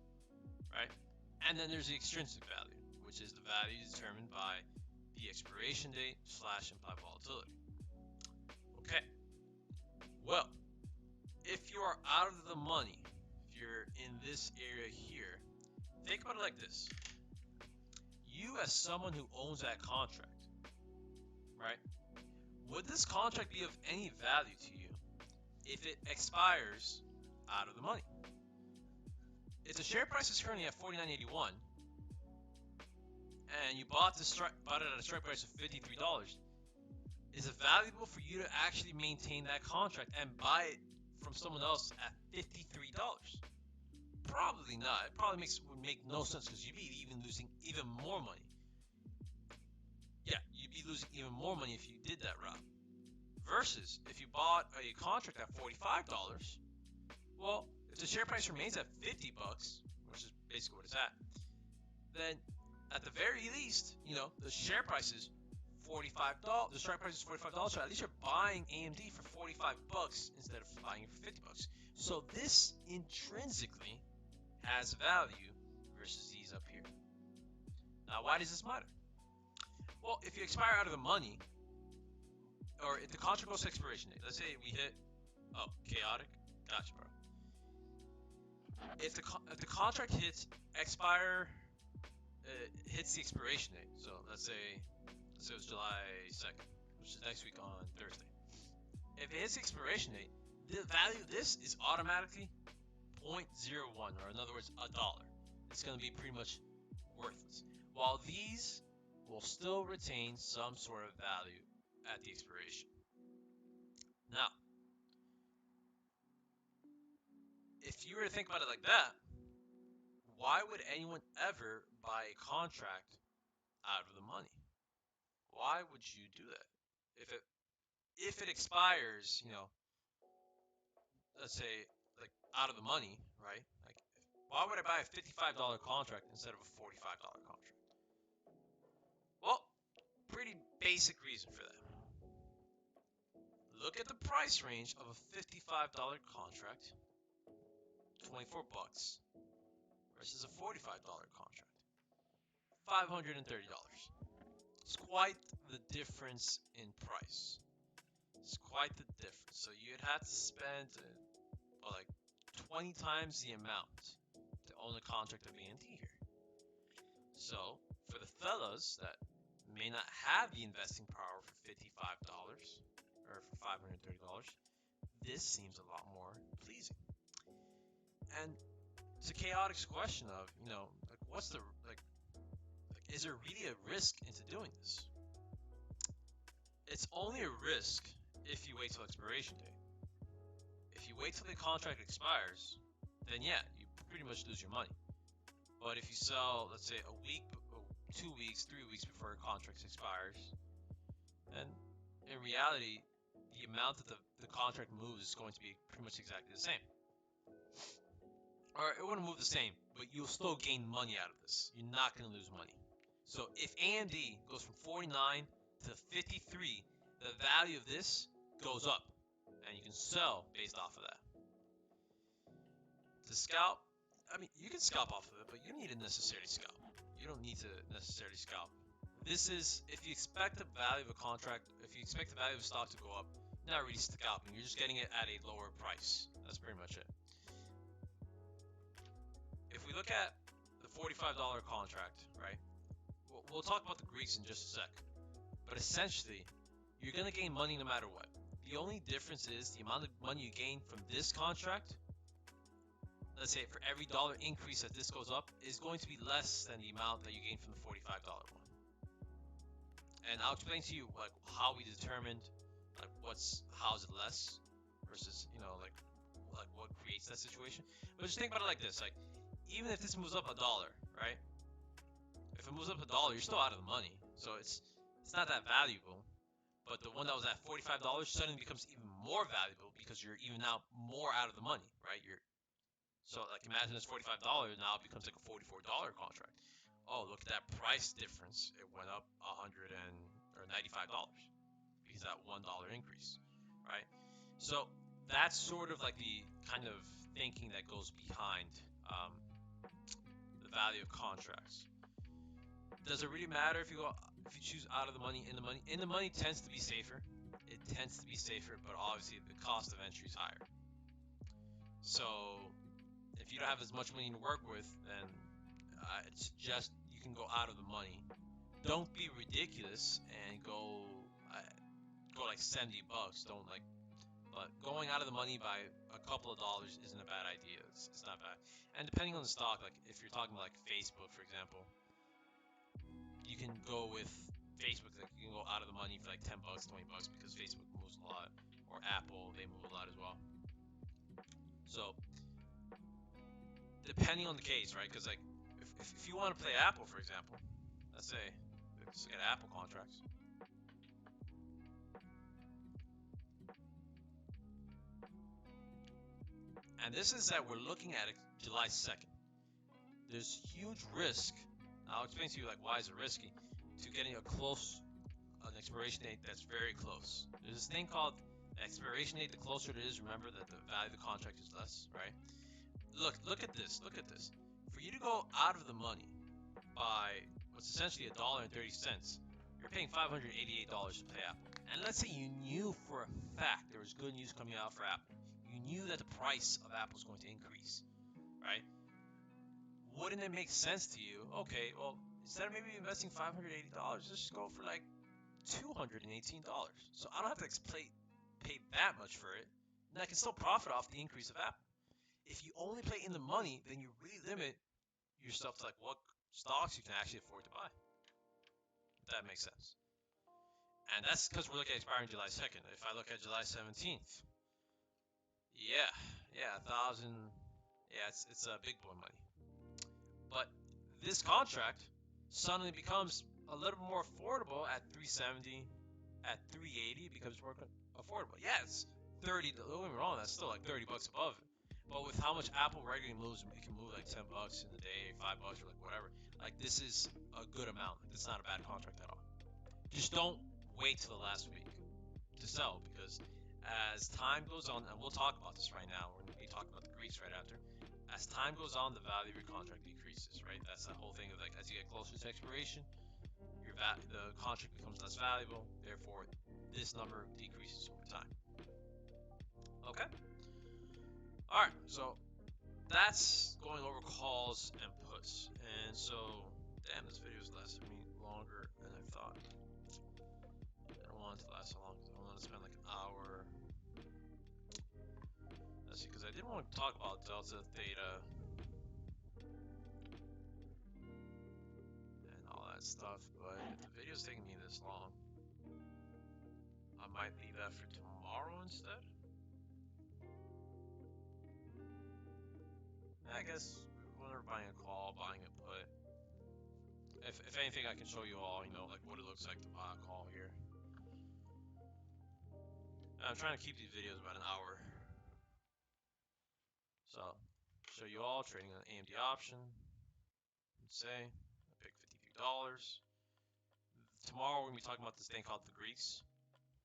right? And then there's the extrinsic value, which is the value determined by the expiration date / implied volatility. Okay. Well, if you are out of the money, if you're in this area here, think about it like this. You, as someone who owns that contract, right? Would this contract be of any value to you if it expires out of the money? If the share price is currently at $49.81 and you bought it at a strike price of $53, is it valuable for you to actually maintain that contract and buy it from someone else at $53? Probably not. It probably would make no sense, because you'd be even losing even more money. Yeah, you'd be losing even more money if you did that route. Versus if you bought a contract at $45, well, if the share price remains at $50, which is basically what it's at, then at the very least, the share price is $45. The strike price is $45, so at least you're buying AMD for $45 instead of buying it for $50. So this intrinsically has value versus these up here. Now, why does this matter? Well, if you expire out of the money, or if the contract goes to expiration date, let's say we hit, chaotic, gotcha, bro. If the contract hits the expiration date, so let's say it was July 2nd, which is next week on Thursday. If it hits the expiration date, the value of this is automatically 0.01, or in other words, $1. It's going to be pretty much worthless. While these will still retain some sort of value at the expiration. Now, if you were to think about it like that, why would anyone ever buy a contract out of the money? Why would you do that? If it expires, let's say like out of the money, right? Like, why would I buy a $55 contract instead of a $45 contract? Well, pretty basic reason for that. Look at the price range of a $55 contract, 24 bucks, versus a $45 contract, $530. It's quite the difference in price. It's quite the difference. So you'd have to spend like 20 times the amount to own a contract of AMD here. So for the fellas that may not have the investing power for $55 or for $530, this seems a lot more pleasing. And it's a chaotic question of, like, what's the like is there really a risk into doing this? It's only a risk if you wait till expiration date. If you wait till the contract expires, then yeah, you pretty much lose your money. But if you sell, let's say, a week, 2 weeks, 3 weeks before your contract expires, then in reality, the amount that the contract moves is going to be pretty much exactly the same. Or it wouldn't move the same, but you'll still gain money out of this. You're not going to lose money. So if AMD goes from 49 to 53, the value of this goes up, and you can sell based off of that. To scalp, I mean, you can scalp off of it, but you don't need to necessarily scalp. You don't need to necessarily scalp. This is, if you expect the value of a contract, if you expect the value of a stock to go up, you're not really scalping. You're just getting it at a lower price. That's pretty much it. If we look at the $45 contract, right? We'll talk about the Greeks in just a sec. But essentially, you're going to gain money no matter what. The only difference is the amount of money you gain from this contract. Let's say for every dollar increase that this goes up is going to be less than the amount that you gain from the $45 one. And I'll explain to you like how we determined like how is it less versus like what creates that situation. But just think about it like this: like even if this moves up $1, right? If it moves up $1, you're still out of the money, so it's not that valuable. But the one that was at $45 suddenly becomes even more valuable because you're even now more out of the money, right? So like imagine this $45 now it becomes like a $44 contract. Oh, look at that price difference. It went up $95 because that $1 increase, right? So that's sort of like the kind of thinking that goes behind the value of contracts. Does it really matter if you choose out of the money, in the money? In the money tends to be safer. It tends to be safer, but obviously the cost of entry is higher. So if you don't have as much money to work with, then I'd suggest you can go out of the money. Don't be ridiculous and go like $70. But going out of the money by a couple of dollars isn't a bad idea. It's not bad. And depending on the stock, like if you're talking like Facebook, for example, you can go with Facebook. Like you can go out of the money for like $10, $20 because Facebook moves a lot, or Apple, they move a lot as well. So depending on the case, right? Because like if you want to play Apple, for example, let's say let's look at Apple contracts. And this is that we're looking at it July 2nd. There's huge risk. I'll explain to you like why is it risky to getting an expiration date that's very close. There's this thing called expiration date. The closer it is, remember that the value of the contract is less, right? Look at this. Look at this. For you to go out of the money by what's essentially $1.30, you're paying $588 to play Apple. And let's say you knew for a fact there was good news coming out for Apple. You knew that the price of Apple is going to increase, right? Wouldn't it make sense to you? Okay, well, instead of maybe investing $580, let's just go for like $218. So I don't have to pay that much for it, and I can still profit off the increase of Apple. If you only play in the money, then you really limit yourself to like what stocks you can actually afford to buy. If that makes sense. And that's because we're looking at expiring July 2nd. If I look at July 17th, yeah, 1,000. Yeah, it's big boy money. But this contract suddenly becomes a little more affordable at 370, at 380, becomes more affordable. Yeah, it's 30. Don't get me wrong, that's still like 30 bucks above it. But with how much Apple regularly moves, it can move like 10 bucks in a day, 5 bucks, or like whatever. Like this is a good amount. Like, it's not a bad contract at all. Just don't wait till the last week to sell, because as time goes on, and we'll talk about this right now, we're going to be talking about the Greeks right after. As time goes on, the value of your contract decreases, right? That's the whole thing of like as you get closer to expiration, the contract becomes less valuable. Therefore, this number decreases over time. Okay. All right. So that's going over calls and puts. And so, damn, this video is lasting me longer than I thought. I don't want it to last so long because I want to spend like an hour. Let's see, because I didn't want to talk about delta, theta, and all that stuff. But if the video's taking me this long, I might leave that for tomorrow instead. I guess whenever buying a call, buying a put, if anything, I can show you all, like what it looks like to buy a call here. And I'm trying to keep these videos about an hour. So, show you all trading an AMD option. Let's say I pick $53. Tomorrow we're gonna be talking about this thing called the Greeks.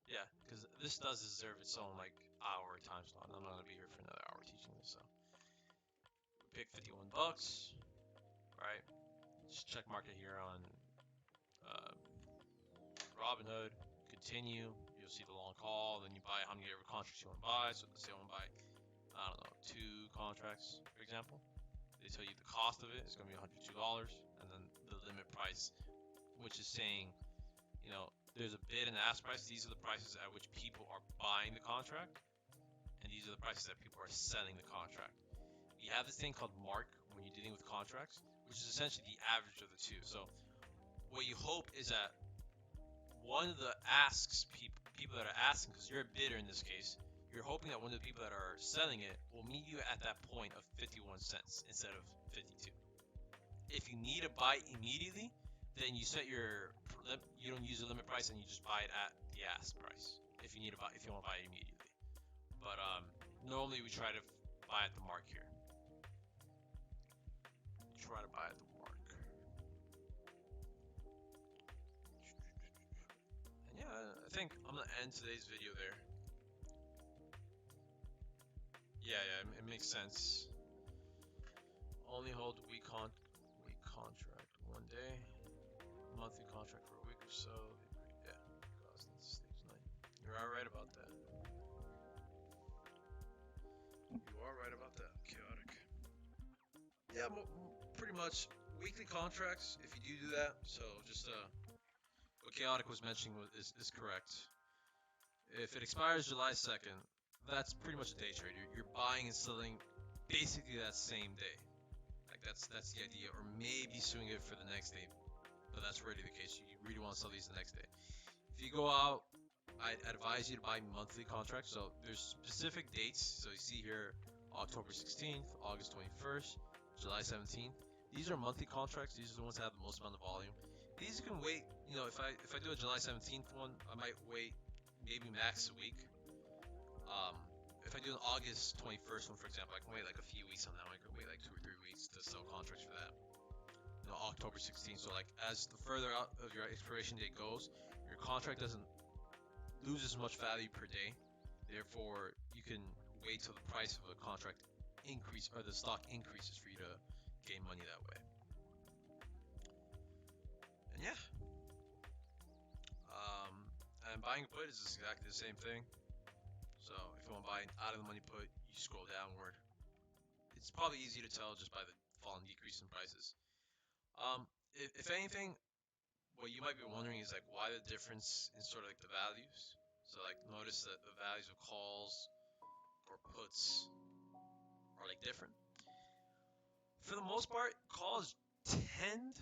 Yeah, because this does deserve its own like hour time slot. And I'm not gonna be here for another hour teaching this. So, we pick 51 bucks. Right. Just check market here on Robinhood. Continue. You'll see the long call. Then you buy how many ever contracts you want to buy. So let's say I want to buy, I don't know, 2 contracts, for example. They tell you the cost of it is going to be $102, and then the limit price, which is saying, there's a bid and ask price. These are the prices at which people are buying the contract, and these are the prices that people are selling the contract. You have this thing called mark when you're dealing with contracts, which is essentially the average of the two. So what you hope is that one of the asks people that are asking, because you're a bidder in this case, you're hoping that one of the people that are selling it will meet you at that point of 51 cents instead of 52. If you need to buy immediately, then you set you don't use the limit price and you just buy it at the ask price. If you want to buy it immediately. But normally we try to buy at the mark here. Try to buy at the mark. And yeah, I think I'm gonna end today's video there. Yeah, it makes sense. Only hold week contract 1 day, monthly contract for a week or so. Yeah, cost in stage 9. You're alright about that. You are right about that. Chaotic. Yeah, pretty much weekly contracts. If you do that, so just what Chaotic was mentioning is correct. If it expires July 2nd, that's pretty much a day trade. You're buying and selling basically that same day. Like that's the idea, or maybe swing it for the next day, but that's already the case. You really want to sell these the next day. If you go out, I'd advise you to buy monthly contracts. So there's specific dates. So you see here, October 16th, August 21st, July 17th. These are monthly contracts. These are the ones that have the most amount of volume. These you can wait. If I do a July 17th one, I might wait maybe max a week. If I do an August 21st one, for example, I can wait like a few weeks on that one. I can wait like 2 or 3 weeks to sell contracts for that. October 16th. So like as the further out of your expiration date goes, your contract doesn't lose as much value per day. Therefore, you can wait till the price of the contract or the stock increases for you to gain money that way. And yeah. And buying a put is exactly the same thing. So if you want to buy out of the money put, you scroll downward. It's probably easy to tell just by the fall and decrease in prices. If anything, what you might be wondering is like why the difference in sort of like the values. So like notice that the values of calls or puts are like different. For the most part, calls tend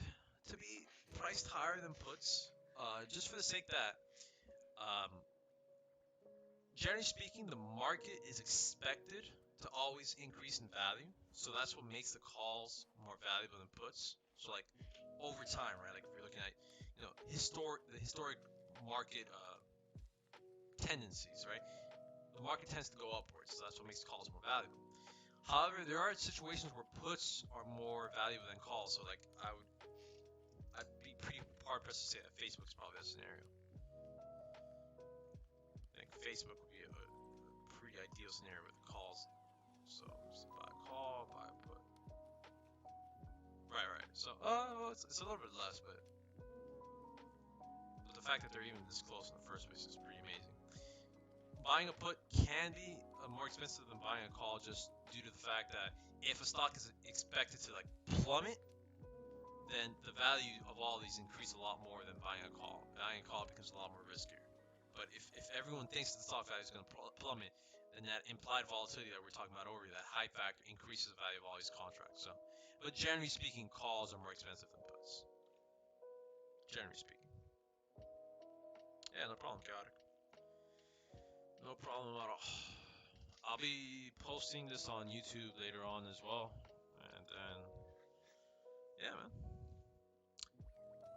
to be priced higher than puts, just for the sake that Generally speaking, the market is expected to always increase in value, so that's what makes the calls more valuable than puts. So like over time, right? Like if you're looking at the historic market tendencies, right? The market tends to go upwards, so that's what makes calls more valuable. However, there are situations where puts are more valuable than calls. So like I'd be pretty hard pressed to say that Facebook's probably that scenario. I think Facebook would be a pretty ideal scenario with calls. So just buy a call, buy a put. Right. So it's a little bit less, but the fact that they're even this close in the first place is pretty amazing. Buying a put can be more expensive than buying a call, just due to the fact that if a stock is expected to like plummet, then the value of all these increase a lot more than buying a call. Buying a call becomes a lot more riskier. But if everyone thinks the stock value is going to plummet, then that implied volatility that we're talking about over, that hype factor, increases the value of all these contracts. So, but generally speaking, calls are more expensive than puts. Generally speaking. Yeah, no problem, Chaotic. No problem at all. I'll be posting this on YouTube later on as well, and then yeah, man.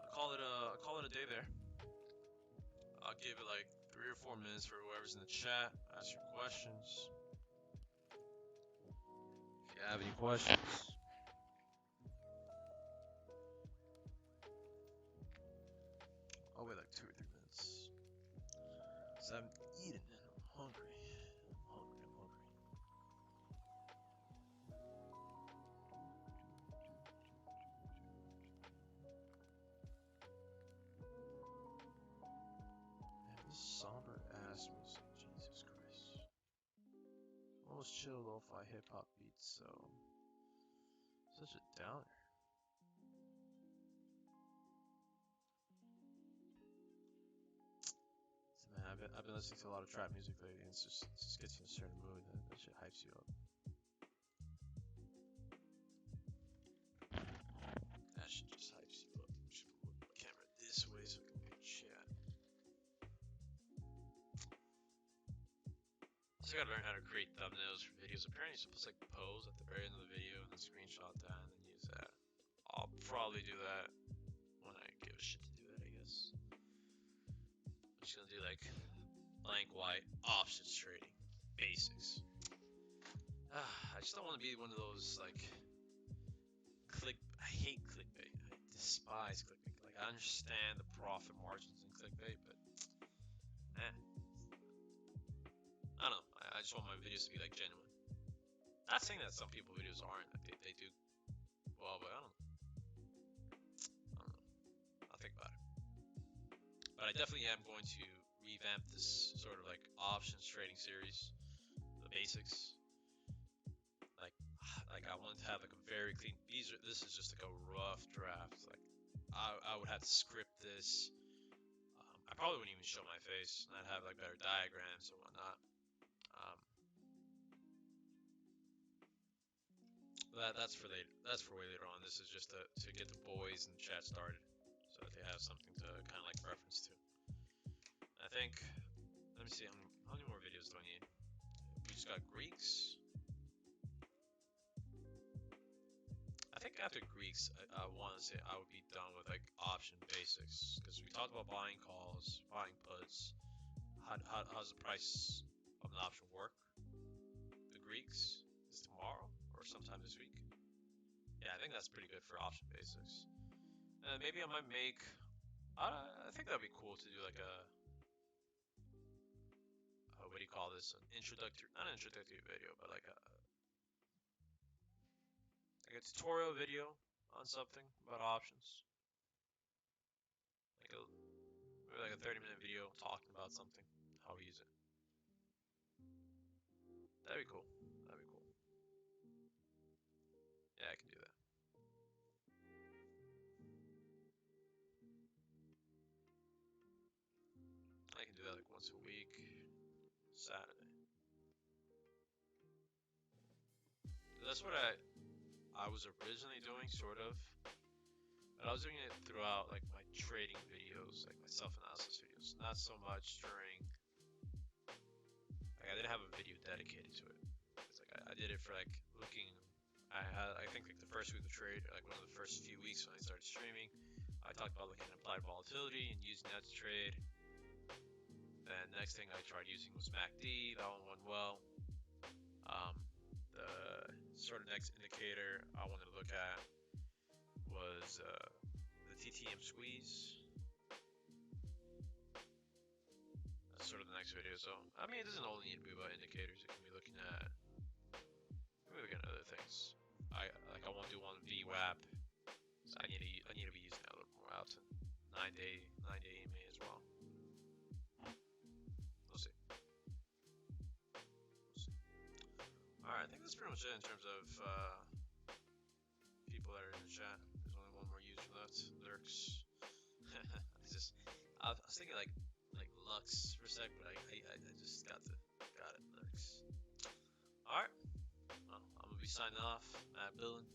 I'll call it a day there. I'll give it like 3 or 4 minutes for whoever's in the chat. Ask your questions. If you have any questions. I'll wait like 2 or 3 minutes. So I haven't eaten and I'm hungry. Man, this somber ass music, Jesus Christ. Almost chill lo-fi hip hop beats, so such a downer. So, man, I've been listening to a lot of trap music lately, and it just gets you in a certain mood, and that shit hypes you up. That shit just hypes you up. Just move the camera this way so I can chat. So I gotta learn how to create thumbnails for videos. Apparently you're supposed to like pose at the very end of the video and then screenshot that and then use that. I'll probably do that when I give a shit to do that, I guess. I'm just gonna do like blank white options trading basics. I just don't want to be one of those like I hate clickbait. I despise clickbait. Like I understand the profit margins in clickbait, but I don't know. I just want my videos to be like genuine. Not saying that some people videos aren't. Like they do well, but I don't know. I'll think about it. But I definitely am going to revamp this sort of like options trading series, the basics. Like I want to have like a very clean. This is just like a rough draft. Like I would have to script this. I probably wouldn't even show my face, and I'd have like better diagrams and whatnot. That's for later. That's for way later on. This is just to get the boys in the chat started, so that they have something to kind of like reference to. I think. Let me see how many more videos do I need? We just got Greeks. I think after Greeks, I want to say I would be done with like option basics, because we talked about buying calls, buying puts. How's the price of an option work? The Greeks is tomorrow or sometime this week. Yeah, I think that's pretty good for option basics. And maybe I might make. I think that'd be cool to do like a what do you call this? An introductory, not an introductory video, but like a tutorial video on something about options. Maybe like a 30-minute video talking about something, how we use it. That'd be cool. Yeah, I can do that. I can do that like once a week, Saturday. That's what I was originally doing, sort of. But I was doing it throughout like my trading videos, like my self-analysis videos. Not so much during I didn't have a video dedicated to it. It's like I did it for like looking. I think like the first week of trade, like one of the first few weeks when I started streaming, I talked about looking at implied volatility and using that to trade. Then next thing I tried using was MACD. That one went well. The sort of next indicator I wanted to look at was the TTM squeeze. That's sort of the next video. So I mean, it doesn't only need to be about indicators. It can be looking at other things. I want to do one VWAP. So I need to be using that a little more often. 9-day EMA as well. We'll see. Alright, I think that's pretty much it in terms of people that are in the chat. There's only one more user left, Lurks. I was thinking like Lux for a sec, but I just got it, Lurks. Alright, well, I'm gonna be signing off. Matt Billen.